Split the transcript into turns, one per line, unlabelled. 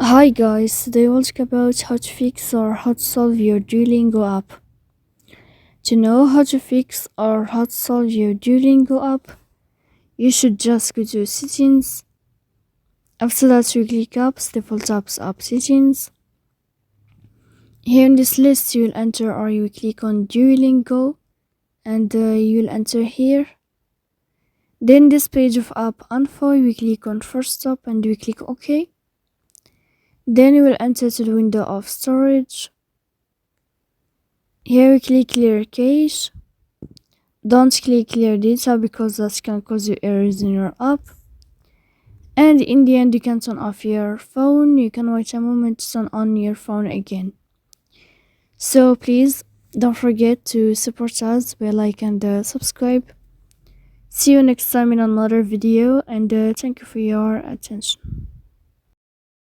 Hi guys, today we'll talk about how to fix or how to solve your Duolingo app. To know how to fix or how to solve your Duolingo app, you should just go to settings. After that, you click apps, default apps, app settings. Here in this list, you'll enter or you click on Duolingo and you'll enter here. Then this page of app info, we click on first stop and we click OK. Then you will enter to the window of storage. Here we click clear cache. Don't click clear data because that can cause you errors in your app. And in the end, you can turn off your phone. You can wait a moment to turn on your phone again. So please don't forget to support us by like and subscribe. See you next time in another video, and thank you for your attention.